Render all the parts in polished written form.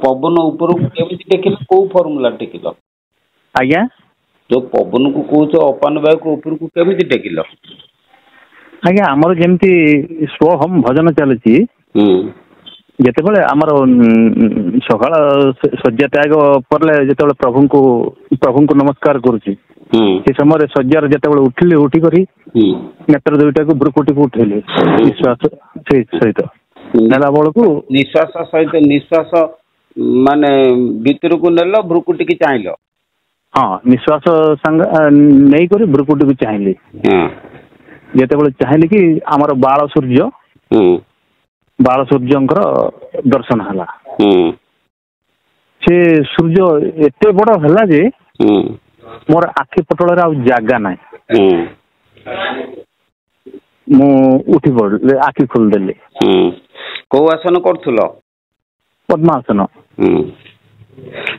पवन ऊपर केमिति टेकिल को फॉर्मूला टेकिल आज्ञा जो पवन को कौच अपान वायु को ऊपर को केमिति टेकिल आज्ञा आमर जमती स्वहम भजन चलती जिते बड़े आमर सकाल शଯ୍ୟା त्याग परले जिते प्रभु को नमस्कार करुच्ची से समय शଯ୍ୟାर जिते उठिली उठी करी नेत्र दुईटा को भ्रुकुटी को उठेली विश्वास सहित नेला बेल को निश्वास सहित निश्वास माने भीतर को नेल भ्रुकुटी की चाहिल हाँ निश्वास संग नहीं करी भ्रुकुटी को चाहिए जिते चाहिए कि आमर बाल सूर्यंकर दर्शन है से सूर्य एते बड़ है जे मोर आखि पटल जगह ना मु उठी पड़ आखि खोलदेली कौ आसन कर पद्मासन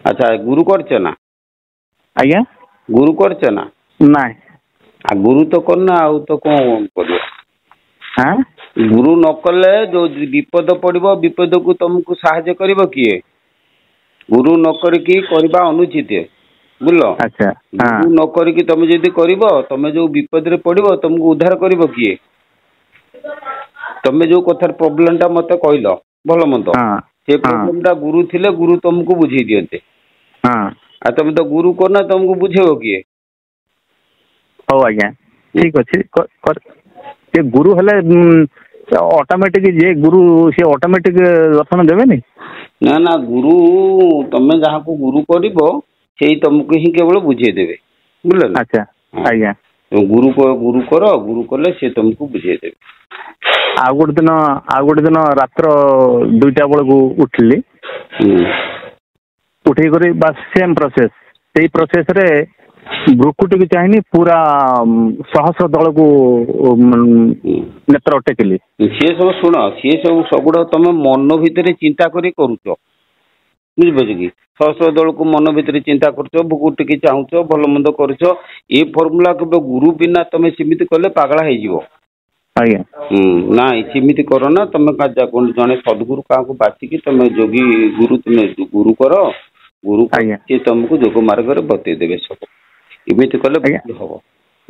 अच्छा गुरु करछ ना आज्ञा गुरु करछ ना ना गुरु तो करना आउ तो कौन कर हाँ गुरु न कले जो विपद पड़ो विपद को तुमको साहाय्य करिवो किए गुरु न करके करबा अनुचित बुझल अच्छा गुरु न करके तुम जदि करिवो तुमे जो विपद रे पड़ो तुमको उद्धार करिवो किए तुमे जो कथार प्रॉब्लम टा मते कहलो भल मंद से प्रॉब्लम टा गुरु थिले गुरु तुमको बुझी दियते आ तुम तो गुरु करना तुमको बुझेबो किए हो आज्ञा ठीक अच्छे ये गुरु हेले ऑटोमेटिक जे गुरु से ऑटोमेटिक दर्शन देवे नहीं ना ना गुरु तमे जहाँ को गुरु करिवो सेही तुमको ही केवल बुझे देवे बुझल ना अच्छा आज्ञा गुरु करो गुरु कले से तुमको बुझे देवे आ गोटे दिन रात्र 2टा बेल को उठली उठे कर बस सेम प्रोसेस से प्रोसेस रे भ्रुकुटी की चाहिए पूरा सहस्र दल को नेत्र टेकिली सी सब शुण सी सब सबुड़ा तुम मन भितर चिंता करी करुच बुझे कि सहस्र दल को मन भितर चिंता कर भ्रुकुटी की चाहूच भल मंद कर ये फर्मूला के गुरु बिना तुम सीमित कले पागला हो ना सीमित कर ना तुम जड़े सदगुरु क्या बाचिकी तुम जोगी गुरु तुम गुरु कर गुरु सी तुमको जोग मार्ग बतईदेवे सब इमित कले हम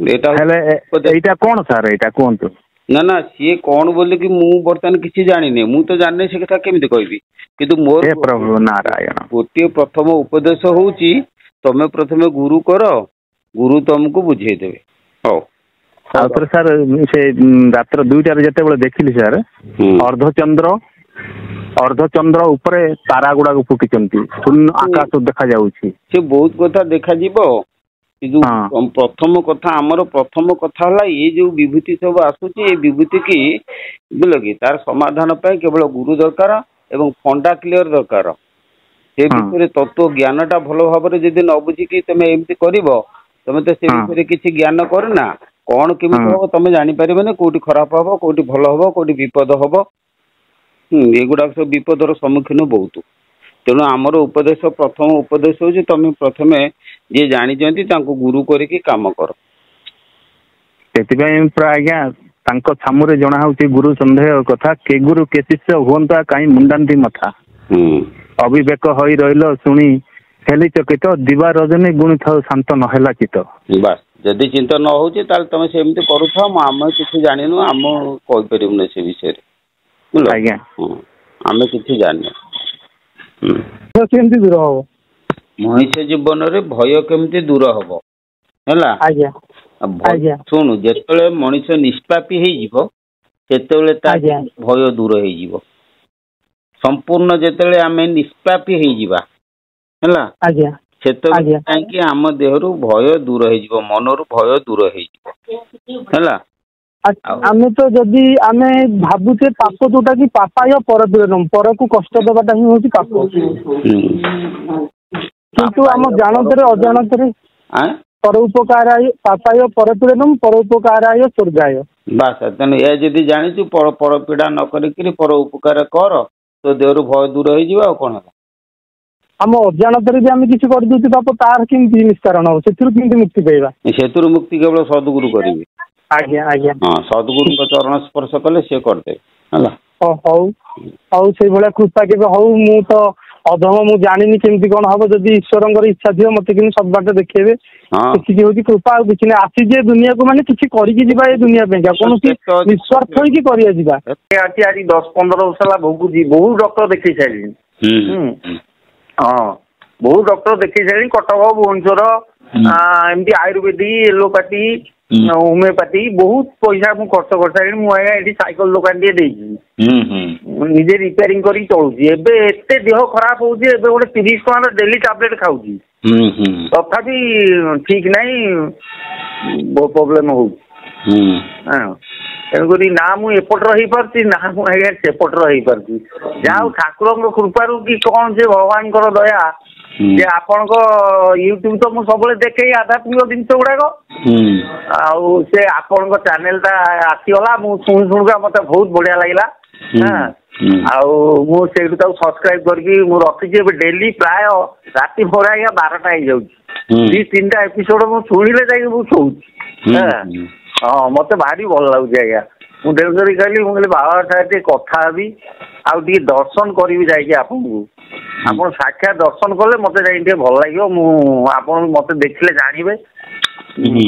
एटा कौन सर एटा कहतु ना ना सी कौन बोले कि मु बर्तमान किसी जानी मु तो जाने से कथा केमिति कहबी किंतु मोर प्रभु नारायण गोटे प्रथम उपदेश होउची तमे प्रथमे गुरु कर गुरु तुमको बुझे देवे हो आउतर सर से रात्र 2टा रे जते बेले देखिली सर अर्धचंद्र ऊपर तारा गुड़ा को फुटिचंती शून्य आकाश देखा जाउची से बहुत कथा देखा जीवो प्रथम कथा आमर प्रथम कथा है ये जो विभूति सब आसूची ये विभूति की बुझल कि तार समाधान पाए केवल गुरु दरकार एवं फंडा क्लियर दरकार से विषय तत्व ज्ञान टा भल भाव जदि न बुझिकी तुम एमती कर तुम तो से विषय किसी ज्ञान करना कौन केमी हम तुम जापर कौटी खराब हम कौटी भल हम कौटी विपद हम एगुड़ा सब विपदर सम्मुखीन बहुत तेणु आमर उपदेश प्रथम उपदेश हो तुम प्रथमे जे जानी गुरु करके काम कर आज्ञा छामुरे जना होची गुरु संदेह कथा के गुरु के शिष्य हुआ कहीं मुंडाती मथा अविवेक होई रहिल शुणी हेली चकित दिवा रजनी गुणी था शांत नहेला चित बस जदि चिंता न हो तुम सेमती करूथा आम किसी जानू आम कहीपर से विषय आज्ञा आम कि जान दूर हम मनुष्य जीवन रे भय केमती दूर हम है शुणु जिते मनुष्य निष्पापी होते भय दूर हो संपूर्ण जिते आम निष्पापी होती आम देहरु भय दूर हो मनरु भय दूर हो आमे तो जदि आमे भाबुचे पाप जोटा कि पापाय पर पीड़नम पर को कष्ट देवाटा ही होची पाप किंतु आम जानतरे अजानतरे परोपकाराय पापाय पर पीड़नम परोपकाराय स्वर्गाय बस तेणु ए जदि जानी पर पीड़ा न करी पर उपकार कर तो देहरु भय दूर हो कौन है आम अजानतरे भी आम किसी कर दूची पाप तार केमती निस्तारण हो सेथुरु केमती मुक्ति पाइबा सेथुरु मुक्ति केवल सद्गुरु करिवे आज्ञा आज्ञा हाँ सद्गुरु को चरण स्पर्श कले से करदे हला हौ हौ से भला कृपा केबे हौ मु तो ଅଧମ ମୁଁ ଜାଣିନି କେମିତି କଣ ହବ, ଯଦି ଈଶ୍ୱରଙ୍କର ଇଚ୍ଛା ଥିବ ମତେ କିନ୍ତୁ ସବୁ ବାଟ ଦେଖେଇବେ। ସେତିକି ହଉଛି କୃପା, ଆଉ କିଛି ନାହିଁ। ଆସିଛେ ଦୁନିଆକୁ ମାନେ କିଛି କରିକି ଯିବା ଏ ଦୁନିଆ ପାଇଁକା, କୌଣସି ନିଃସ୍ୱାର୍ଥ ହେଇକି କରିବା ଯିବା। ଆଜି 10-15 ବର୍ଷ ହେଲା ଭୋଗୁଛି, ବହୁତ ଡକ୍ଟର ଦେଖେଇ ସାରିଲିଣି। ହଁ ବହୁତ ଡକ୍ଟର ଦେଖେଇ ସାରିଲିଣି, କଟକ ଭୁବନେଶ୍ୱର ଏମିତି ଆୟୁର୍ବେଦିକ, ଏଲୋପାଥି, ହୋମିଓପାଥି, ବହୁତ ପଇସା ମୁଁ ଖର୍ଚ୍ଚ କରିସାରିଲିଣି। ମୁଁ ଆଜ୍ଞା ଏଠି ସାଇକେଲ ଦୋକାନ ଟିକେ ଦେଇଛି, ନିଜେ ରିପେୟାରିଂ କରିକି ଚଳୁଛି। ଏବେ ଏତେ ଦେହ ଖରାପ ହଉଛି, ଏବେ ଗୋଟେ 30 ଟଙ୍କାର ଡେଲି ଟାବଲେଟ ଖାଉଛି, ତଥାପି ଠିକ ନାହିଁ, ବହୁତ ପ୍ରୋବ୍ଲେମ ହଉଛି। ତେଣୁକରି ନା ମୁଁ ଏପଟର ହେଇପାରୁଛି, ନା ମୁଁ ଆଜ୍ଞା ସେପଟର ହେଇପାରୁଛି। ଯାହା ହଉ ଠାକୁରଙ୍କ କୃପାରୁ କି କଣ, ଯେ ଭଗବାନଙ୍କର ଦୟା, ଯେ ଆପଣଙ୍କ ୟୁଟ୍ୟୁବ ତ ମୁଁ ସବୁବେଳେ ଦେଖେ ଆଧ୍ୟାତ୍ମିକ ଜିନିଷ ଗୁଡାକ, ଆଉ ସେ ଆପଣଙ୍କ ଚ୍ୟାନେଲ ଟା ଆସିଗଲା, ମୁଁ ଶୁଣୁକା ମତେ ବହୁତ ବଢିଆ ଲାଗିଲା। ଆଉ ମୁଁ ସେଇଠୁ ତାକୁ ସବସ୍କ୍ରାଇବ କରିକି ମୁଁ ରଖିଛି। ଏବେ ଡେଲି ପ୍ରାୟ ରାତି ପରେ ଆଜ୍ଞା 12ଟା ହେଇଯାଉଛି, 2-3ଟା ଏପିସୋଡ ମୁଁ ଶୁଣିଲେ ଯାଇକି ମୁଁ ଶୋଉଛି। ହଁ ମତେ ଭାରି ଭଲ ଲାଗୁଛି ଆଜ୍ଞା। ମୁଁ ତେଣୁକରି କହିଲି, ମୁଁ କହିଲି ବାବା ସାହେବ ଟିକେ କଥା ହେବି, ଆଉ ଟିକେ ଦର୍ଶନ କରିବି ଯାଇକି ଆପଣଙ୍କୁ। ଆପଣ ସାକ୍ଷାତ ଦର୍ଶନ କଲେ ମତେ ଯାଇକି ଟିକେ ଭଲ ଲାଗିବ। ମୁଁ ଆପଣ ମତେ ଦେଖିଲେ ଜାଣିବେ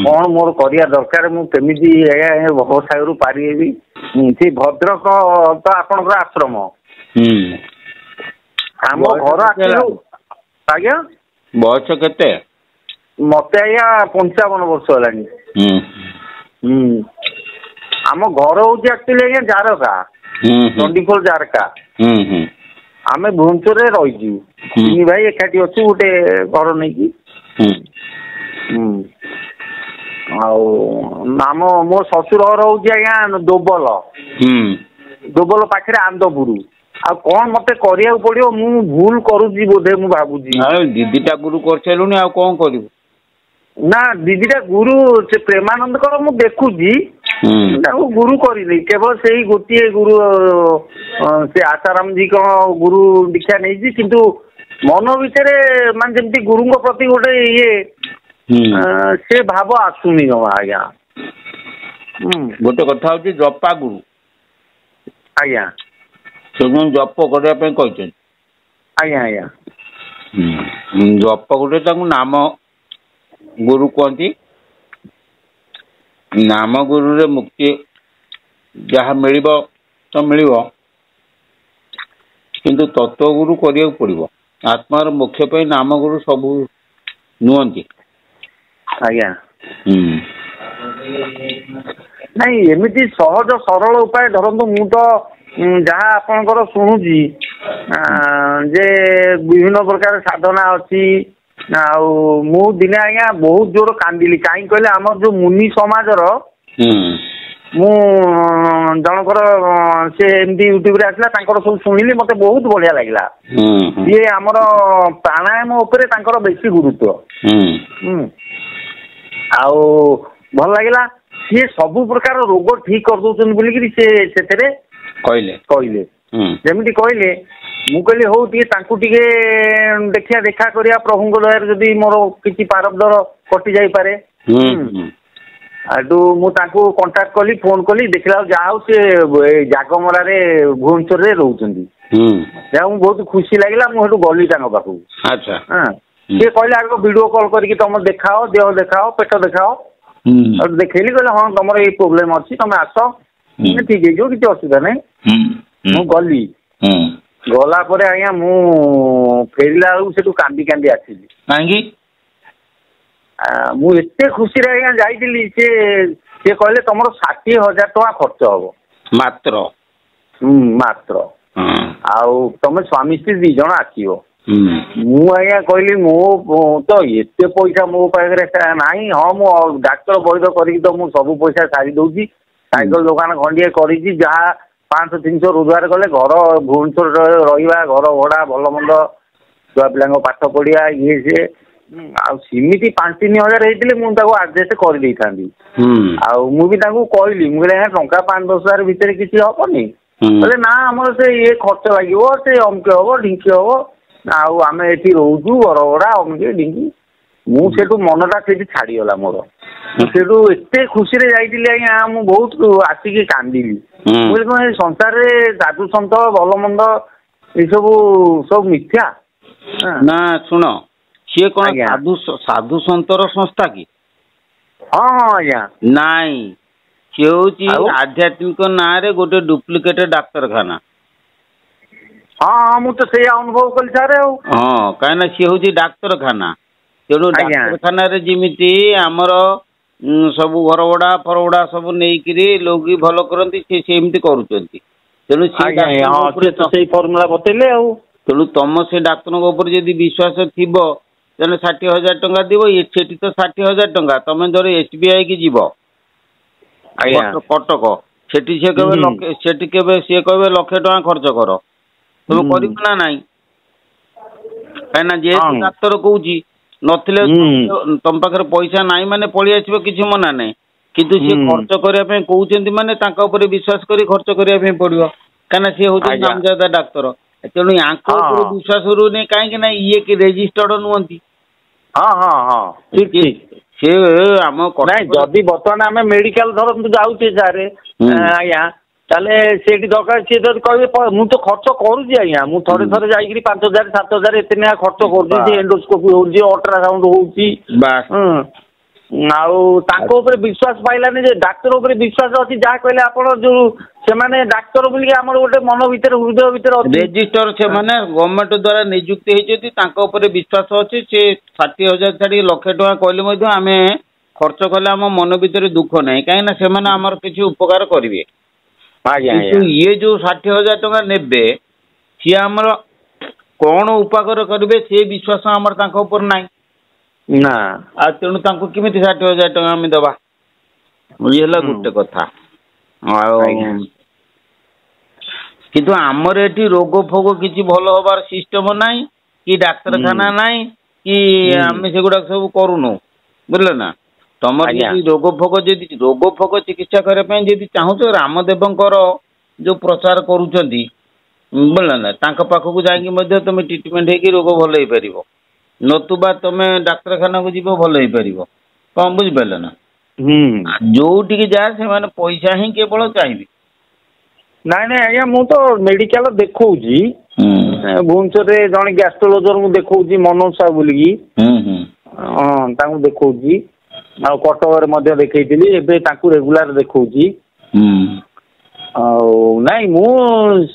କଣ ମୋର କରିବା ଦରକାର, ମୁଁ କେମିତି ଆଜ୍ଞା ଭବସାଗରରୁ ପାରିବି। ସେ ଭଦ୍ରକ ତ ଆପଣଙ୍କର ଆଶ୍ରମ, ଆମ ଘର ଆସିଲୁ। ଆଜ୍ଞା ବୟସ କେତେ? ମତେ ଆଜ୍ଞା 55 ବର୍ଷ ହେଲାଣି। ଆମ ଘର ହଉଛି ଆକ୍ଚୁଆଲି ଆଜ୍ଞା ଜାରକା, ଚଣ୍ଡିଖୋଲ ଜାରକା। ଆମେ ଭୁବନେଶ୍ୱରରେ ରହିଛୁ, 3 ଭାଇ ଏକାଠି ଅଛୁ ଗୋଟେ ଘର ନେଇକି। ଆଉ ମୋ ଶ୍ୱଶୁର ଘର ହଉଛି ଆଜ୍ଞା ଦୋବଲ, ଦୋବଲ ପାଖରେ ଆନ୍ଦପୁର। ଆଉ କଣ ମତେ କରିବାକୁ ପଡିବ, ମୁଁ ଭୁଲ କରୁଛି ବୋଧେ, ମୁଁ ଭାବୁଛି। 2ଟା ଗୁରୁ କରିସାରିଲୁଣି, ଆଉ କଣ କରିବୁ? ନା 2ଟା ଗୁରୁ, ସେ ପ୍ରେମାନନ୍ଦଙ୍କର ମୁଁ ଦେଖୁଛି, ତାକୁ ଗୁରୁ କରିନି, କେବଳ ସେଇ ଗୋଟିଏ ଗୁରୁ, ସେ ଆଶାରାମଜୀଙ୍କ ଗୁରୁ ଦୀକ୍ଷା ନେଇଛି। କିନ୍ତୁ ମନ ଭିତରେ ମାନେ ଯେମିତି ଗୁରୁଙ୍କ ପ୍ରତି ଗୋଟେ ଇଏ, ସେ ଭାବ ଆସୁନି ଜମା ଆଜ୍ଞା। ଗୋଟେ କଥା ହଉଛି ଜପା ଗୁରୁ ଆଜ୍ଞା, ସେମାନେ ଜପ କରିବା ପାଇଁ କହିଛନ୍ତି। ଆଜ୍ଞା ଆଜ୍ଞା, ଜପ ଗୋଟେ ତାଙ୍କୁ ନାମ ଗୁରୁ କୁହନ୍ତି। ନାମ ଗୁରୁରେ ମୁକ୍ତି ଯାହା ମିଳିବ ତ ମିଳିବ, କିନ୍ତୁ ତତ୍ଵ ଗୁରୁ କରିବାକୁ ପଡିବ। ଆତ୍ମାର ମୋକ୍ଷ ପାଇଁ ନାମ ଗୁରୁ ସବୁ ନୁହନ୍ତି। ଆଜ୍ଞା ନାଇଁ, ଏମିତି ସହଜ ସରଳ ଉପାୟ ଧରନ୍ତୁ। ମୁଁ ତ ଯାହା ଆପଣଙ୍କର ଶୁଣୁଛି ଯେ ବିଭିନ୍ନ ପ୍ରକାର ସାଧନା ଅଛି। ଆଉ ମୁଁ ଦିନେ ଆଜ୍ଞା ବହୁତ ଜୋର କାନ୍ଦିଲି। କାହିଁକି କହିଲେ, ଆମର ଯୋଉ ମୁନି ସମାଜର, ମୁଁ ଜଣଙ୍କର ସେ ଏମିତି ୟୁଟ୍ୟୁବରେ ଆସିଲା, ତାଙ୍କର ସବୁ ଶୁଣିଲି, ମତେ ବହୁତ ବଢିଆ ଲାଗିଲା। ସିଏ ଆମର ପ୍ରାଣାୟାମ ଉପରେ ତାଙ୍କର ବେଶୀ ଗୁରୁତ୍ୱ। ଆଉ ଭଲ ଲାଗିଲା, ସିଏ ସବୁ ପ୍ରକାର ରୋଗ ଠିକ କରିଦଉଛନ୍ତି ବୋଲିକିରି ସେ ସେଥିରେ କହିଲେ। ଯେମିତି କହିଲେ, ମୁଁ କହିଲି ହଉ ଟିକେ ତାଙ୍କୁ ଟିକେ ଦେଖିବା, ଦେଖା କରିବା, ପ୍ରଭୁଙ୍କ ଦୟାରେ ଯଦି ମୋର କିଛି ପାରବ୍ଧର କଟି ଯାଇପାରେ। ହେଠୁ ମୁଁ ତାଙ୍କୁ କଣ୍ଟାକ୍ଟ କଲି, ଫୋନ କଲି, ଦେଖିଲା ଯାହା ହଉ ସେ ଜାଗମରାରେ ଭୁବନେଶ୍ୱରରେ ରହୁଛନ୍ତି। ଯାହା ମୁଁ ବହୁତ ଖୁସି ଲାଗିଲା। ମୁଁ ସେଠୁ ଗଲି ତାଙ୍କ ପାଖକୁ। ସିଏ କହିଲେ ଆଗ ଭିଡିଓ କଲ୍ କରିକି ତମ ଦେଖାଅ, ଦେହ ଦେଖାଅ, ପେଟ ଦେଖାଅ। ଦେଖେଇଲି, କହିଲେ ହଁ ତମର ଏଇ ପ୍ରୋବ୍ଲେମ ଅଛି, ତମେ ଆସ, ଠିକ ହେଇଯିବ, କିଛି ଅସୁବିଧା ନାହିଁ। ମୁଁ ଗଲି, ଗଲା ପରେ ଆଜ୍ଞା ମୁଁ ଫେରିଲା ବେଳକୁ ସେଠୁ କାନ୍ଦି କାନ୍ଦି ଆସିଲି। କାହିଁକି? ମୁଁ ଏତେ ଖୁସିରେ ଆଜ୍ଞା ଯାଇଥିଲି। ସିଏ କହିଲେ ତମର 60,000 ଟଙ୍କା ଖର୍ଚ୍ଚ ହବ ମାତ୍ର। ଆଉ ତମେ ସ୍ୱାମୀ ସ୍ତ୍ରୀ 2 ଜଣ ଆସିବ। ମୁଁ ଆଜ୍ଞା କହିଲି, ମୋ ତ ଏତେ ପଇସା ମୋ ପାଖରେ ନାହିଁ। ହଁ, ମୁଁ ଡାକ୍ତର ବୈଦ କରିକି ତ ମୁଁ ସବୁ ପଇସା ସାରି ଦଉଛି। ସାଇକେଲ ଦୋକାନ ଖଣ୍ଡିଏ କରିଛି, ଯାହା 500-300 ରୋଜଗାର କଲେ ଘର ଭୁବନେଶ୍ୱରରେ ରହିବା, ଘର ଭଡା, ଭଲ ମନ୍ଦ, ଛୁଆ ପିଲାଙ୍କ ପାଠ ପଢିବା, ଇଏ ସିଏ। ଆଉ ସେମିତି 5-3 ହଜାର ହେଇଥିଲେ ମୁଁ ତାକୁ ଆଡଜଷ୍ଟ କରିଦେଇଥାନ୍ତି। ଆଉ ମୁଁ ବି ତାଙ୍କୁ କହିଲି, ମୁଁ କହିଲି ଟଙ୍କା 5-10 ହଜାର ଭିତରେ କିଛି ହବନି? କହିଲେ ନା, ଆମର ସେ ଇଏ ଖର୍ଚ୍ଚ ଲାଗିବ, ସେ ଅମକେ ହବ, ଢିଙ୍କି ହବ, ଆଉ ଆମେ ଏଠି ରହୁଛୁ, ଘର ଭଡା, ଅମକେ ଢିଙ୍କି। ମୁଁ ସେଠୁ ମନଟା ସେଇଠି ଛାଡିଗଲା ମୋର। ସେଠୁ ଏତେ ଖୁସିରେ ଯାଇଥିଲି ଆଜ୍ଞା, ମୁଁ ବହୁତ ଆସିକି କାନ୍ଦିଲି। ମୁଁ କହିଲି କଣ, ଏ ସଂସାରରେ ସାଧୁ ସନ୍ଥ, ଭଲ ମନ୍ଦ, ଏସବୁ ସବୁ ମିଥ୍ୟା? ନା ଶୁଣ ସିଏ କଣ ସାଧୁ ସନ୍ତର ସଂସ୍ଥା କି? ହଁ ହଁ ଆଜ୍ଞା ନାଇଁ ସିଏ ହଉଛି ଆଧ୍ୟାତ୍ମିକ ନାଁରେ ଗୋଟେ ଡୁପ୍ଲିକେଟ ଡାକ୍ତରଖାନା। ହଁ ହଁ ମୁଁ ତ ସେଇଆ ଅନୁଭବ କଲି ସାର୍ ଆଉ। ହଁ କାହିଁକିନା ସିଏ ହଉଛି ଡାକ୍ତରଖାନା। ତେଣୁ ଡାକ୍ତରଖାନାରେ ଯେମିତି ଆମର ସବୁ ଘରଭଡ଼ା ଫରଭଡ଼ା ସବୁ ନେଇକିରି ରୋଗୀ ଭଲ କରନ୍ତି ସେ ସେମିତି କରୁଛନ୍ତି। ତେଣୁ ସେଇ ଫର୍ମୁଲା ବତେଇଲେ ଆଉ। ତେଣୁ ତମ ସେ ଡାକ୍ତରଙ୍କ ଉପରେ ଯଦି ବିଶ୍ୱାସ ଥିବ ତାହେଲେ 60,000 ଟଙ୍କା ଦିବ। ସେଠି ତ 60,000 ଟଙ୍କା। ତମେ ଧର SBI କି ଯିବ କଟକ ସେଠି ସିଏ କହିବେ ସେଠି କେବେ ସିଏ କହିବେ ₹1,00,000 ଖର୍ଚ୍ଚ କର। ତମେ କରିବ ନା ନାଇଁ? କାହିଁକିନା ଯେହେତୁ ଡାକ୍ତର କହୁଛି ନଥିଲେ ତମ ପାଖରେ ପଇସା ନାହିଁ ମାନେ ପଳେଇ ଆସିବ କିଛି ମନା ନାହିଁ। କିନ୍ତୁ ସିଏ ଖର୍ଚ୍ଚ କରିବା ପାଇଁ କହୁଛନ୍ତି ମାନେ ତାଙ୍କ ଉପରେ ବିଶ୍ୱାସ କରି ଖର୍ଚ୍ଚ କରିବା ପାଇଁ ପଡିବ। କାହିଁକିନା ସିଏ ହଉଛି ନାମଜାଦା ଡାକ୍ତର। ତେଣୁ ୟାଙ୍କ ଉପରେ ବିଶ୍ୱାସ ରହୁନି କାହିଁକି ନା ଇଏ କି ରେଜିଷ୍ଟର୍ଡ ନୁହନ୍ତି। ସେ ଆମ ଯଦି ବର୍ତ୍ତମାନ ଆମେ ମେଡିକାଲ ଧରନ୍ତୁ ଯାଉଛେ ସାର୍ ଆଜ୍ଞା ତାହେଲେ ସେଇଠି ଦରକାର ସିଏ ଯଦି କହିବେ ମୁଁ ତ ଖର୍ଚ୍ଚ କରୁଛି ଆଜ୍ଞା ମୁଁ ଥରେ ଯାଇକିରି 5,000 7,000 ଏତେ ନେଖା ଖର୍ଚ୍ଚ କରୁଛି ଯେ ଏଣ୍ଡୋସ୍କୋପି ହଉଛି ଅଲ୍ଟ୍ରାସାଉଣ୍ଡ ହଉଛି। ଆଉ ତାଙ୍କ ଉପରେ ବିଶ୍ୱାସ ପାଇଲାନି ଯେ ଡାକ୍ତର ଉପରେ ବିଶ୍ୱାସ ଅଛି। ଯାହା କହିଲେ ଆପଣ ଯୋଉ ସେମାନେ ଡାକ୍ତର ବୋଲିକି ଆମର ଗୋଟେ ମନ ଭିତରେ ହୃଦୟ ଭିତରେ ଅଛି ରେଜିଷ୍ଟର ସେମାନେ ଗଭର୍ଣ୍ଣମେଣ୍ଟ ଦ୍ଵାରା ନିଯୁକ୍ତି ହେଇଛନ୍ତି। ତାଙ୍କ ଉପରେ ବିଶ୍ୱାସ ଅଛି। ସେ 60,000 ଛାଡି ₹1,00,000 କହିଲେ ମଧ୍ୟ ଆମେ ଖର୍ଚ୍ଚ କଲେ ଆମ ମନ ଭିତରେ ଦୁଃଖ ନାହିଁ କାହିଁକି ନା ସେମାନେ ଆମର କିଛି ଉପକାର କରିବେ। କିନ୍ତୁ ଇଏ ଯୋଉ 60,000 ଟଙ୍କା ନେବେ ସିଏ ଆମର କଣ ଉପକାର କରିବେ ସେ ବିଶ୍ୱାସ ଆମର ତାଙ୍କ ଉପରେ ନାହିଁ ନା। ଆଉ ତେଣୁ ତାଙ୍କୁ କେମିତି 60,000 ଟଙ୍କା ଆମେ ଦବା? ଇଏ ହେଲା ଗୋଟେ କଥା। ଆଉ କିନ୍ତୁ ଆମର ଏଠି ରୋଗ ଫୋଗ କିଛି ଭଲ ହବାର ସିଷ୍ଟମ ନାହିଁ କି ଡାକ୍ତରଖାନା ନାହିଁ କି ଆମେ ସେଗୁଡାକ ସବୁ କରୁନୁ ବୁଝିଲ ନା। ତମର ଯଦି ରୋଗ ଫୋଗ ଚିକିତ୍ସା କରିବା ପାଇଁ ଯଦି ଚାହୁଁଛ ରାମଦେବଙ୍କର ଯୋଉ ପ୍ରଚାର କରୁଛନ୍ତି ବୁଝିଲ ନା ତାଙ୍କ ପାଖକୁ ଯାଇକି ମଧ୍ୟ ତମେ ଟ୍ରିଟମେଣ୍ଟ ହେଇକି ରୋଗ ଭଲ ହେଇପାରିବ। ନତୁବା ତମେ ଡାକ୍ତରଖାନାକୁ ଯିବ ଭଲ ହେଇପାରିବ। କଣ ବୁଝିପାରିଲ ନା? ଯୋଉଠିକି ଯାଏ ସେମାନେ ପଇସା ହିଁ କେବଳ ଚାହିଁବେ। ନାଇଁ ନାଇଁ ଆଜ୍ଞା ମୁଁ ତ ମେଡିକାଲ ଦେଖଉଛି ଭୁବନେଶ୍ୱରରେ ଜଣେ ଗ୍ୟାଷ୍ଟ୍ରୋଲୋଜରଙ୍କୁ ଦେଖଉଛି ମନୋଜ ସାହୁ ବୋଲିକି ତାଙ୍କୁ ଦେଖଉଛି। ଆଉ କଟକରେ ମଧ୍ୟ ଦେଖେଇଥିଲି ଏବେ ତାଙ୍କୁ ରେଗୁଲାର ଦେଖଉଛି। ଆଉ ନାଇଁ ମୁଁ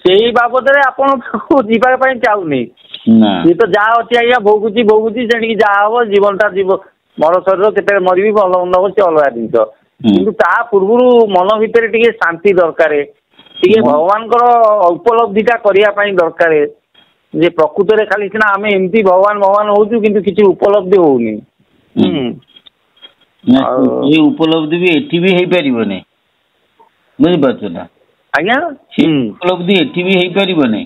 ସେଇ ବାବଦରେ ଆପଣ ଯିବା ପାଇଁ ଚାହୁଁନି। ସିଏ ତ ଯାହା ଅଛି ଆଜ୍ଞା ଭୋଗୁଛି ସେଠିକି ଯାହା ହବ ଜୀବନଟା ଯିବ ମର ଶରୀର କେତେବେଳେ ମରିବି ଭଲ ମନ୍ଦ ହବ ସେ ଅଲଗା ଜିନିଷ। କିନ୍ତୁ ତା ପୂର୍ବରୁ ମନ ଭିତରେ ଟିକେ ଶାନ୍ତି ଦରକାର। ଟିକେ ଭଗବାନଙ୍କର ଉପଲବ୍ଧିଟା କରିବା ପାଇଁ ଦରକାର ଯେ ପ୍ରକୃତରେ ଖାଲି ସିନା ଆମେ ଏମିତି ଭଗବାନ ହଉଛୁ କିନ୍ତୁ କିଛି ଉପଲବ୍ଧି ହଉନି। ଏଇ ଉପଲବ୍ଧି ବି ଏଠି ବି ହେଇପାରିବନି ବୁଝିପାରୁଛ ନା ଆଜ୍ଞା। ଉପଲବ୍ଧି ଏଠି ବି ହେଇପାରିବନି।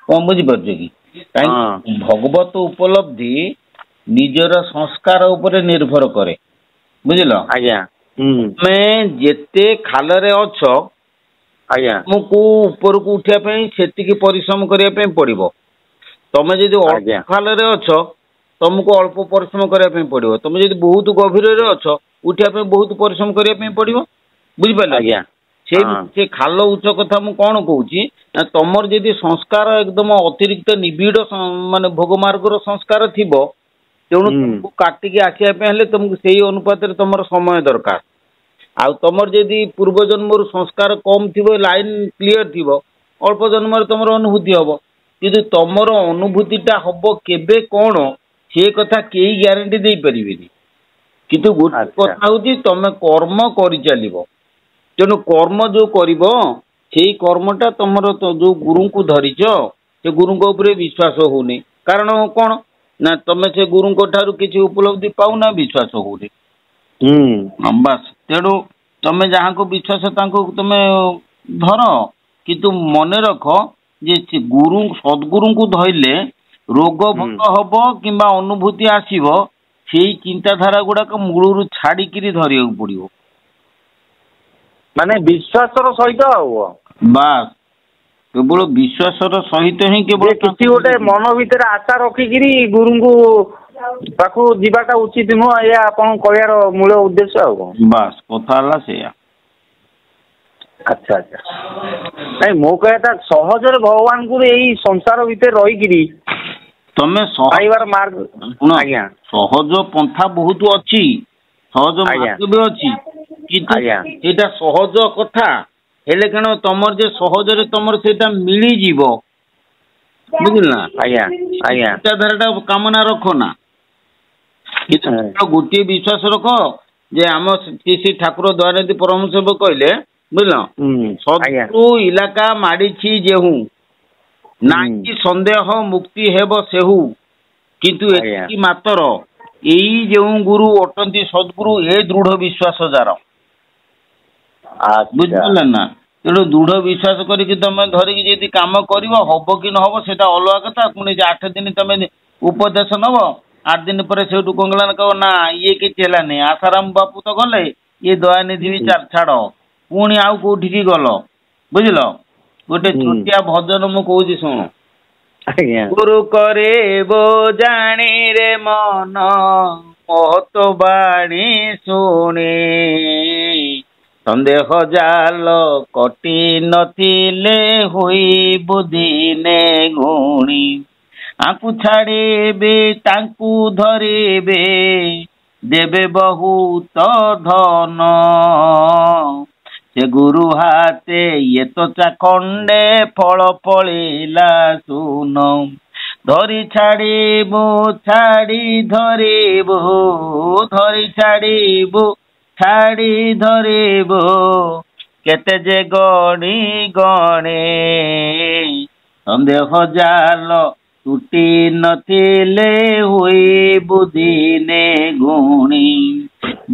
କଣ ବୁଝିପାରୁଛ କି? କାହିଁକି ଭଗବତ ଉପଲବ୍ଧି ନିଜର ସଂସ୍କାର ଉପରେ ନିର୍ଭର କରେ ବୁଝିଲ ଆଜ୍ଞା। ତମେ ଯେତେ ଖାଲରେ ଅଛ ତମକୁ ଉପରକୁ ଉଠିବା ପାଇଁ ସେତିକି ପରିଶ୍ରମ କରିବା ପାଇଁ ପଡିବ। ତମେ ଯଦି ଅଳ୍ପ ଖାଲରେ ଅଛ ତମକୁ ଅଳ୍ପ ପରିଶ୍ରମ କରିବା ପାଇଁ ପଡିବ। ତମେ ଯଦି ବହୁତ ଗଭୀରରେ ଅଛ ଉଠିବା ପାଇଁ ବହୁତ ପରିଶ୍ରମ କରିବା ପାଇଁ ପଡିବ। ବୁଝିପାରିଲ ଆଜ୍ଞା। ସେ ଖାଲ ଉଚ୍ଚ କଥା ମୁଁ କଣ କହୁଛି ନା ତମର ଯଦି ସଂସ୍କାର ଏକଦମ ଅତିରିକ୍ତ ନିବିଡ଼ ମାନେ ଭୋଗ ମାର୍ଗର ସଂସ୍କାର ଥିବ ତେଣୁ ତମକୁ କାଟିକି ଆସିବା ପାଇଁ ହେଲେ ତମକୁ ସେଇ ଅନୁପାତରେ ତମର ସମୟ ଦରକାର। ଆଉ ତମର ଯଦି ପୂର୍ବ ଜନ୍ମରୁ ସଂସ୍କାର କମ ଥିବ ଲାଇନ କ୍ଲିୟର ଥିବ ଅଳ୍ପ ଜନ୍ମରେ ତମର ଅନୁଭୂତି ହବ। କିନ୍ତୁ ତମର ଅନୁଭୂତିଟା ହବ କେବେ କଣ ସେ କଥା କେହି ଗ୍ୟାରେଣ୍ଟି ଦେଇପାରିବେନି। କିନ୍ତୁ ଗୋଟେ କଥା ହଉଛି ତମେ କର୍ମ କରିଚାଲିବ। ତେଣୁ କର୍ମ ଯୋଉ କରିବ ସେଇ କର୍ମଟା ତମର ଯୋଉ ଗୁରୁଙ୍କୁ ଧରିଛ ସେ ଗୁରୁଙ୍କ ଉପରେ ବିଶ୍ୱାସ ହଉନି। କାରଣ କଣ ନା ତମେ ସେ ଗୁରୁଙ୍କ ଠାରୁ କିଛି ଉପଲବ୍ଧି ପାଉନା ବିଶ୍ୱାସ ହଉନି। ବାସ୍ ତେଣୁ ତମେ ଯାହାଙ୍କୁ ବିଶ୍ୱାସ ତାଙ୍କୁ ତମେ ଧର କିନ୍ତୁ ମନେ ରଖ ଯେ ସଦ୍ଗୁରୁଙ୍କୁ ଧଇଲେ ରୋଗ ଭଲ ହବ କିମ୍ବା ଅନୁଭୂତି ଆସିବ ସେଇ ଚିନ୍ତାଧାରା ଗୁଡାକ ମୂଳରୁ ଛାଡିକିରି ଧରିବାକୁ ପଡିବ। ମାନେ ବିଶ୍ୱାସର ସହିତ ଆଉ ବାସ୍ କେବଳ ବିଶ୍ୱାସର ସହିତ ହିଁ କେବଳ କିଛି ଗୋଟେ ମନ ଭିତରେ ଆଶା ରଖିକିରି ଗୁରୁଙ୍କୁ ପାଖକୁ ଯିବାଟା ଉଚିତ ନୁହଁ। ଏହା ଆପଣ କହିବାର ମୂଳ ଉଦ୍ଦେଶ୍ୟ ଆଉ ବାସ୍ କଥା ହେଲା ସେଇଆ। ଆଚ୍ଛା ନାଇଁ ମୋ କହିବା ସହଜରେ ଭଗବାନଙ୍କୁ ଏଇ ସଂସାର ଭିତରେ ରହିକିରି ତମେ ସହଜ ପନ୍ଥା ବହୁତ ଅଛି, ସହଜ ମାର୍ଗ ବି ଅଛି, କିନ୍ତୁ ଏଇଟା ସହଜ କଥା ହେଲେ କଣ ତମର ଯେ ସହଜରେ ତମର ସେଇଟା ମିଳିଯିବ, ବୁଝିଲ ନା? ଚିନ୍ତାଧାରାଟା କାମନା ରଖ ନା, ଗୋଟିଏ ବିଶ୍ୱାସ ରଖ ଯେ ଆମ ଶ୍ରୀ ଠାକୁର ଦୟାନିଧି ପରମହଂସ କହିଲେ, ବୁଝିଲ, ଶତ୍ରୁ ଇଲାକା ମାଡ଼ିଛି ଯେହୁ ନାକି ସନ୍ଦେହ ମୁକ୍ତି ହେବ ସେହୁ, କିନ୍ତୁ ଏତିକି ମାତ୍ର ଏଇ ଯେଉଁ ଗୁରୁ ଅଟନ୍ତି ସଦ୍ଗୁରୁ ଏ ଦୃଢ ବିଶ୍ୱାସ ଯାର, ବୁଝିପାରିଲେ ନା? ତେଣୁ ଦୃଢ ବିଶ୍ୱାସ କରିକି ତମେ ଧରିକି ଯଦି କାମ କରିବ ହବ କି ନ ହବ ସେଟା ଅଲଗା କଥା। ପୁଣି 8 ଦିନ ତମେ ଉପଦେଶ ନବ, 8 ଦିନ ପରେ ସେଇଠୁ କଙ୍ଗଳାନ କହିବ ନା ଇଏ କିଛି ହେଲାନି, ଆଶାରାମ ବାପୁ ତ ଗଲେ, ଇଏ ଦୟାନିଧି ବି ଛାଡ, ପୁଣି ଆଉ କୋଉଠିକି ଗଲ, ବୁଝିଲ? ଗୋଟେ ଛୋଟିଆ ଭଜନ ମୁଁ କହୁଛି ଶୁଣ। ଗୁରୁ କରେବ ଜାଣି ରେ ମନ ମହତ ବାଣୀ ଶୁଣି, ସନ୍ଦେହ ଜାଲ କଟି ନଥିଲେ ହୋଇ ବୁଧିନେ ଗୁଣି, ଆଙ୍କୁ ଛାଡ଼ିବେ ତାଙ୍କୁ ଧରିବେ ଦେବେ ବହୁତ ଧନ, ସେ ଗୁରୁ ହାତେ ଇଏ ତ ଚାଖଣ୍ଡେ ଫଳ ଫଳିଲା ସୁନ, ଧରି ଛାଡ଼ିବୁ ଛାଡ଼ି ଧରିବୁ, ଧରି ଛାଡ଼ିବୁ ଛାଡ଼ି ଧରିବୁ, କେତେ ଯେ ଗଣି ଗଣେ ସନ୍ଦେହ ଜାଲ ତୁଟି ନଥିଲେ ହୋଇ ବୁଧିନେ ଗୁଣି,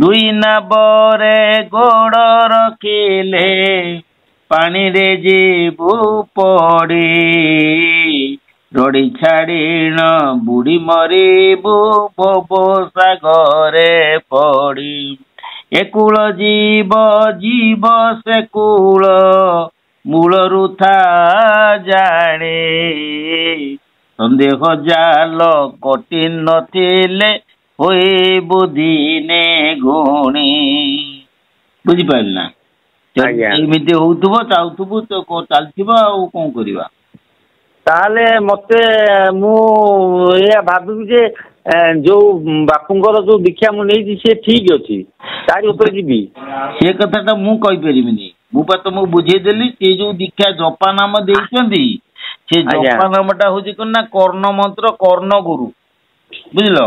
ଦୁଇ ନାବରେ ଗୋଡ଼ ରଖିଲେ ପାଣିରେ ଯିବୁ ପଡ଼ି, ରଡ଼ି ଛାଡ଼ିଣ ବୁଡ଼ି ମରିବୁ ଭବ ସାଗରେ ପଡ଼ି, ଏକୂଳ ଯିବ ଯିବ ସେ କୂଳ ମୂଳରୁ ଥା ଜାଣେ, ସନ୍ଦେହ ଜାଲ କଟି ନଥିଲେ ହୋଇ ବୁଧିନେ ଗୁଣି, ବୁଝିପାରିଲ ନା? ଏମିତି ହଉଥିବ ଚାହୁଥିବୁ ତ ଚାଲିଥିବ ଆଉ କଣ କରିବା। ତାହେଲେ ମତେ ମୁଁ ଏଇଆ ଭାବିବି ଯେ ଯୋଉ ବାପୁଙ୍କର ଯୋଉ ଦୀକ୍ଷା ମୁଁ ନେଇଛି ସେ ଠିକ ଅଛି, ତାରି ଉପରେ ଯିବି। ସେ କଥାଟା ମୁଁ କହିପାରିବିନି, ମୁଁ ବା ତମକୁ ବୁଝେଇଦେଲି। ସେ ଯୋଉ ଦୀକ୍ଷା ଜପା ନାମ ଦେଇଛନ୍ତି, ସେ ଜପା ନାମଟା ହଉଛି କଣ ନା କର୍ଣ୍ଣ ମନ୍ତ୍ର, କର୍ଣ୍ଣ ଗୁରୁ, ବୁଝିଲ?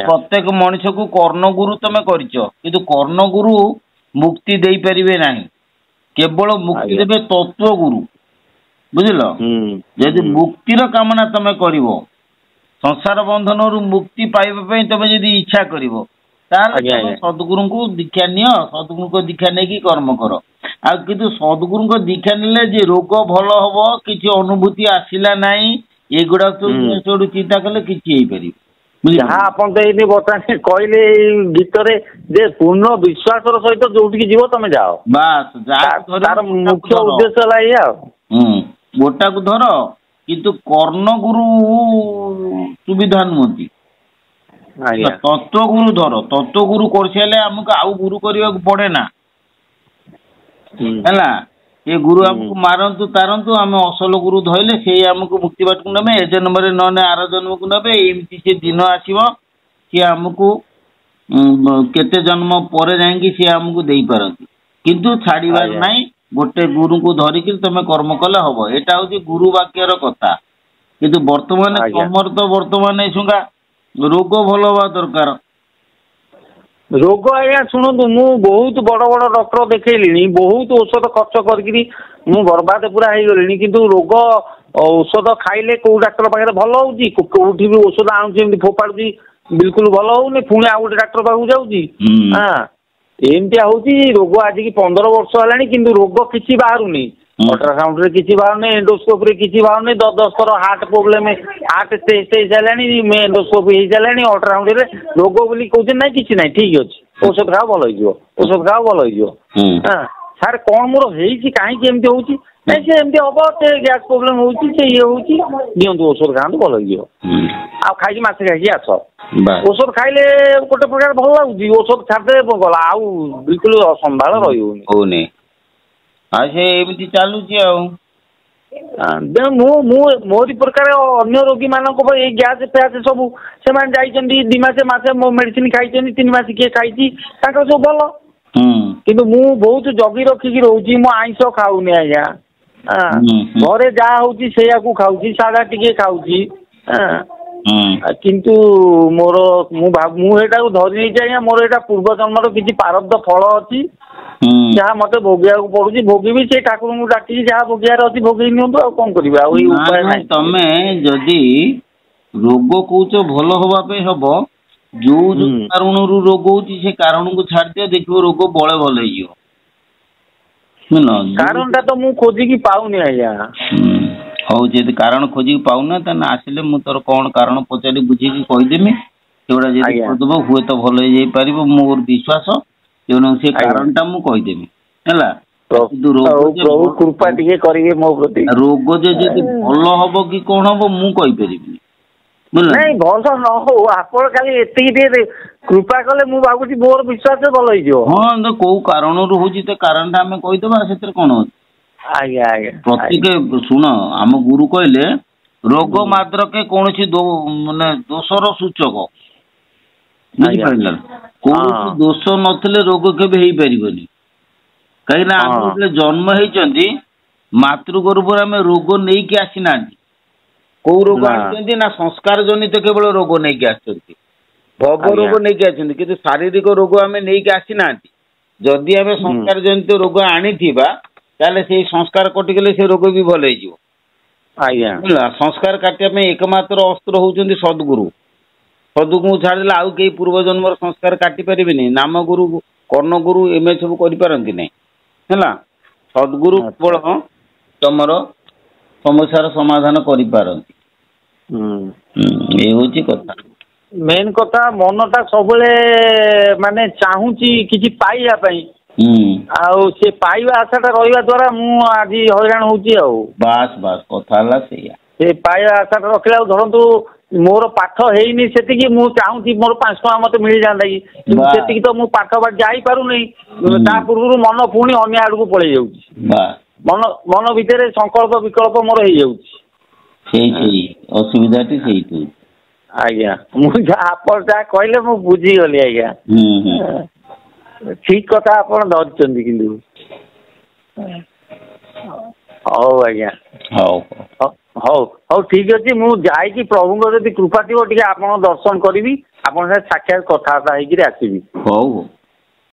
ପ୍ରତ୍ୟେକ ମଣିଷକୁ କର୍ଣ୍ଣ ଗୁରୁ ତମେ କରିଛ, କିନ୍ତୁ କର୍ଣ୍ଣ ଗୁରୁ ମୁକ୍ତି ଦେଇପାରିବେ ନାହିଁ, କେବଳ ମୁକ୍ତି ଦେବେ ତତ୍ଵ ଗୁରୁ, ବୁଝିଲ? ଯଦି ମୁକ୍ତିର କାମନା ତମେ କରିବ, ସଂସାର ବନ୍ଧନରୁ ମୁକ୍ତି ପାଇବା ପାଇଁ ତମେ ଯଦି ଇଚ୍ଛା କରିବ, ତାହେଲେ ତମେ ସଦ୍ଗୁରୁଙ୍କୁ ଦୀକ୍ଷା ନିଅ, ସଦ୍ଗୁରୁଙ୍କ ଦୀକ୍ଷା ନେଇକି କର୍ମ କର। ଆଉ କିନ୍ତୁ ସଦ୍ଗୁରୁଙ୍କ ଦୀକ୍ଷା ନେଲେ ଯେ ରୋଗ ଭଲ ହବ, କିଛି ଅନୁଭୂତି ଆସିଲା ନାହିଁ, ଏଗୁଡା ସବୁ ଚିନ୍ତା କଲେ କିଛି ହେଇପାରିବ। ଯାହା ଆପଣ ତ ଏଇଠି ବର୍ତ୍ତମାନ କହିଲେ ଏଇ ଗୀତରେ ଯେ ପୂର୍ଣ୍ଣ ବିଶ୍ୱାସର ସହିତ ଯୋଉଠିକି ଯିବ ତମେ ଯାଅ, ବାସ୍। ତାର ମୁଖ୍ୟ ଉଦ୍ଦେଶ୍ୟ ହେଲା ଏଇଆ। ଗୋଟାକୁ ଧର, କିନ୍ତୁ କର୍ଣ୍ଣ ଗୁରୁ ସୁବିଧା ନୁହନ୍ତି, ତତ୍ଵ ଗୁରୁ ଧର। ତତ୍ଵ ଗୁରୁ କରିସାରିଲେ ଆମକୁ ଆଉ ଗୁରୁ କରିବାକୁ ପଡେ ନା, ହେଲା? ଏ ଗୁରୁ ଆମକୁ ମାରନ୍ତୁ ତାରନ୍ତୁ, ଆମେ ଅସଲ ଗୁରୁ ଧଇଲେ ସେଇ ଆମକୁ ମୁକ୍ତି ବାଟକୁ ନେବେ, ଏ ଜନ୍ମରେ ନହେଲେ ଆର ଜନ୍ମକୁ ନେବେ। ଏମିତି ସେ ଦିନ ଆସିବ, ସିଏ ଆମକୁ କେତେ ଜନ୍ମ ପରେ ଯାଇକି ସିଏ ଆମକୁ ଦେଇପାରନ୍ତି, କିନ୍ତୁ ଛାଡିବାର ନାହିଁ। ଗୋଟେ ଗୁରୁଙ୍କୁ ଧରିକି ତମେ କର୍ମ କଲେ ହବ, ଏଇଟା ହଉଛି ଗୁରୁ ବାକ୍ୟର କଥା। କିନ୍ତୁ ବର୍ତ୍ତମାନ ତମର ତ ବର୍ତ୍ତମାନ ଶୁଙ୍ଗା ରୋଗ ଭଲ ହବା ଦରକାର। ରୋଗ ଶୁଣନ୍ତୁ, ମୁଁ ବହୁତ ବଡ ବଡ ଡକ୍ଟର ଦେଖେଇଲିଣି, ବହୁତ ଔଷଧ ଖର୍ଚ୍ଚ କରିକିରି ମୁଁ ବର୍ବାଦ ପୁରା ହେଇଗଲିଣି, କିନ୍ତୁ ରୋଗ ଔଷଧ ଖାଇଲେ କୋଉ ଡାକ୍ତର ପାଖରେ ଭଲ ହଉଛି, କୋଉଠି ବି ଔଷଧ ଆଣୁଛି ଏମିତି ଫୋପାଡୁଛି, ବିଲକୁଲ ଭଲ ହଉନି, ପୁଣି ଆଉ ଗୋଟେ ଡାକ୍ତର ପାଖକୁ ଯାଉଛି। ଏମିତିଆ ହଉଛି ରୋଗ। ଆଜିକି 15 ବର୍ଷ ହେଲାଣି, କିନ୍ତୁ ରୋଗ କିଛି ବାହାରୁନି। ଅଲ୍ଟ୍ରାସାଉଣ୍ଡ ରେ କିଛି ବାହାରୁନି, ଏଣ୍ଡୋସ୍କୋପ ରେ କିଛି ବାହାରୁନି। 10 ଥର ହାର୍ଟ ପ୍ରୋବ୍ଲେମ, ହାର୍ଟ ଟେଷ୍ଟ ହେଇସାରିଲାଣି, ଏଣ୍ଡୋସ୍କୋପ ହେଇସାରିଲାଣି, ଅଲ୍ଟ୍ରାସାଉଣ୍ଡ ରେ ରୋଗ ବୋଲି କହୁଛନ୍ତି ନାହିଁ, କିଛି ନାହିଁ, ଠିକ ଅଛି, ଔଷଧ ଖାଅ ଭଲ ହେଇଯିବ, ଔଷଧ ଖାଅ ଭଲ ହେଇଯିବ। ସାର୍ କଣ ମୋର ହେଇଛି, କାହିଁକି ଏମିତି ହଉଛି? ନାଇଁ ସେ ଏମିତି ହବ, ସେ ଗ୍ୟାସ ପ୍ରୋବ୍ଲେମ ହଉଛି, ସେ ଇଏ ହଉଛି, ଦିଅନ୍ତୁ ଔଷଧ ଖାଆନ୍ତୁ ଭଲ ହେଇଯିବ, ଆଉ ଖାଇକି ମାସେ ଖାଇକି ଆସ। ଔଷଧ ଖାଇଲେ ଗୋଟେ ପ୍ରକାର ଭଲ ଲାଗୁଛି, ଔଷଧ ଛାଡ଼ିଦେବେ ଗଲା, ଆଉ ବିଲକୁଲ ସମ୍ଭାଳ ରହିହଉନି। ଆଉ ସେ ଏମିତି ଚାଲୁଛି ଆଉ। ମୋରି ପ୍ରକାର ଅନ୍ୟ ରୋଗୀ ମାନଙ୍କ ପାଇଁ ଏଇ ଗ୍ୟାସ୍ ଫ୍ୟାସ୍ ସବୁ ସେମାନେ ଯାଇଛନ୍ତି 2 ମାସେ ମୋ ମେଡିସିନ ଖାଇଛନ୍ତି 3 ମାସ କିଏ ଖାଇଛି ତାଙ୍କର ସବୁ ଭଲ। କିନ୍ତୁ ମୁଁ ବହୁତ ଜଗି ରଖିକି ରହୁଛି ମୁଁ ଆଇଁଷ ଖାଉନି ଆଜ୍ଞା। ଘରେ ଯାହା ହଉଛି ସେଇଆକୁ ଖାଉଛି ସାଧା ଟିକେ ଖାଉଛି। କିନ୍ତୁ ମୁଁ ଏଇଟାକୁ ଧରି ନେଇଛି ଆଜ୍ଞା ମୋର ଏଇଟା ପୂର୍ବ ଜନ୍ମର କିଛି ପ୍ରାରବ୍ଧ ଫଳ ଅଛି ଯାହା ମତେ ଭୋଗିବାକୁ ପଡୁଛି ଭୋଗିବି ସେ ଠାକୁରଙ୍କୁ ଡାକିକି ଯାହା ଭୋଗିବାର ଅଛି ଭୋଗେଇ ନିଅନ୍ତୁ ଆଉ କଣ କରିବି ଆଉ ଏଇ ଉପାୟ ନାହିଁ। ତମେ ଯଦି ରୋଗ କହୁଛ ଭଲ ହବା ପାଇଁ ହବ ଯୋଉ କାରଣରୁ ରୋଗ ହଉଛି ସେ କାରଣକୁ ଛାଡିଦିଅ ଦେଖିବ ରୋଗ ବଳେ ଭଲ ହେଇଯିବ। କାରଣଟା ତ ମୁଁ ଖୋଜିକି ପାଉନି ଆଜ୍ଞା। ହଉ ଯଦି କାରଣ ଖୋଜିକି ପାଉନା ତାହେଲେ ଆସିଲେ ମୁଁ ତୋର କଣ କାରଣ ପଚାରି ବୁଝିକି କହିଦେମି ସେଗୁଡା ଯଦି କରିଦେବ ହୁଏତ ଭଲ ହେଇଯାଇପାରିବ ମୋର ବିଶ୍ୱାସ। ତେଣୁ ସେ କାରଣଟା ମୁଁ କହିଦେବି ହେଲା। ପ୍ରଭୁ କୃପା ଟିକେ କରିବେ ମୋ ପ୍ରତି। ରୋଗ ଯେ ଯଦି ଭଲ ହବ କି କଣ ହବ ମୁଁ କହିପାରିବିନି। ନାଇଁ ଭଲ ନ ହଉ ଆପଣ ଖାଲି ଏତିକି ଟିକେ କୃପା କଲେ ମୁଁ ଭାବୁଛି ମୋର ବିଶ୍ୱାସ ଭଲ ହେଇଯିବ। ହଁ କୋଉ କାରଣରୁ ହଉଛି ତ କାରଣଟା ଆମେ କହିଦବା ସେଥିରେ କଣ ଅଛି। ଆଜ୍ଞା ଆଜ୍ଞା ପ୍ରତ୍ୟେକ ଶୁଣ ଆମ ଗୁରୁ କହିଲେ ରୋଗ ମାତ୍ରକେ କୌଣସି ମାନେ ଦୋଷର ସୂଚକ ବୁଝିପାରିଲ କୌଣସି ଦୋଷ ନଥିଲେ ରୋଗ କେବେ ହେଇପାରିବନି। କାହିଁକି ନା ଆମେ ଯେତେବେଳେ ଜନ୍ମ ହେଇଛନ୍ତି ମାତୃ ଗର୍ଭରେ ଆମେ ରୋଗ ନେଇକି ଆସିନାହାନ୍ତି। କୋଉ ରୋଗ ଆଣିଛନ୍ତି ନା ସଂସ୍କାର ଜନିତ କେବଳ ରୋଗ ନେଇକି ଆସିଛନ୍ତି ଭୋଗ ରୋଗ ନେଇକି ଆସିଛନ୍ତି କିନ୍ତୁ ଶାରୀରିକ ରୋଗ ଆମେ ନେଇକି ଆସିନାହାନ୍ତି। ଯଦି ଆମେ ସଂସ୍କାର ଜନିତ ରୋଗ ଆଣିଥିବା ତାହେଲେ ସେଇ ସଂସ୍କାର କଟିଗଲେ ସେ ରୋଗ ବି ଭଲ ହେଇଯିବ। ଆଜ୍ଞା ସଂସ୍କାର କାଟିବା ପାଇଁ ଏକମାତ୍ର ଅସ୍ତ୍ର ହଉଛନ୍ତି ସଦ୍ଗୁରୁ। ସଦ୍ଗୁରୁଙ୍କୁ ଛାଡ଼ିଦେଲେ ଆଉ କେହି ପୂର୍ବ ଜନ୍ମର ସଂସ୍କାର କାଟି ପାରିବେନି। ନାମ ଗୁରୁ କର୍ଣ୍ଣ ଗୁରୁ ଏମାନେ ସବୁ କରିପାରନ୍ତି ନାହିଁ ହେଲା। ସଦ୍ଗୁରୁ କେବଳ ତମର ସମସ୍ୟାର ସମାଧାନ କରିପାରନ୍ତି। ଏଇ ହଉଛି କଥା। ମେନ୍ କଥା ମନଟା ସବୁବେଳେ ମାନେ ଚାହୁଁଛି କିଛି ପାଇବା ପାଇଁ ଆଉ ସେ ପାଇବା ଆଶାଟା ରହିବା ଦ୍ଵାରା ମୁଁ ଆଜି ହଇରାଣ ହଉଛି ଆଉ। ବାସ୍ ବାସ୍ କଥା ହେଲା ସେଇଆ। ସେ ପାଇବା ଆଶାଟା ରଖିଲା ଆଉ ଧରନ୍ତୁ ମୋର ପାଠ ହେଇନି ସେତିକି ମୁଁ ଚାହୁଁଛି ମୋର 5 ଟଙ୍କା ମତେ ମିଳିଯାନ୍ତା କି କିନ୍ତୁ ସେତିକି ତ ମୁଁ ପାଠ ଯାଇପାରୁନି ତା ପୂର୍ବରୁ ମନ ପୁଣି ଅନ୍ୟ ଆଡକୁ ପଳେଇ ଯାଉଛି। ମନ ଭିତରେ ସଂକଳ୍ପ ବିକଳ୍ପ ମୋର ହେଇଯାଉଛି। ସେଇ ଅସୁବିଧାଟି ସେଇଠି। ଆଜ୍ଞା ମୁଁ ଆପଣ ଯାହା କହିଲେ ମୁଁ ବୁଝିଗଲି ଆଜ୍ଞା। ଠିକ କଥା ଆପଣ ଧରିଛନ୍ତି କିନ୍ତୁ ହଉ ଆଜ୍ଞା ହଉ ଠିକ ଅଛି ମୁଁ ଯାଇକି ପ୍ରଭୁଙ୍କ ଯଦି କୃପା ଥିବ ଟିକେ ଆପଣଙ୍କ ଦର୍ଶନ କରିବି ଆପଣଙ୍କ ସାଙ୍ଗେ ସାକ୍ଷାତ କଥାବାର୍ତ୍ତା ହେଇକିରି ଆସିବି। ହଉ।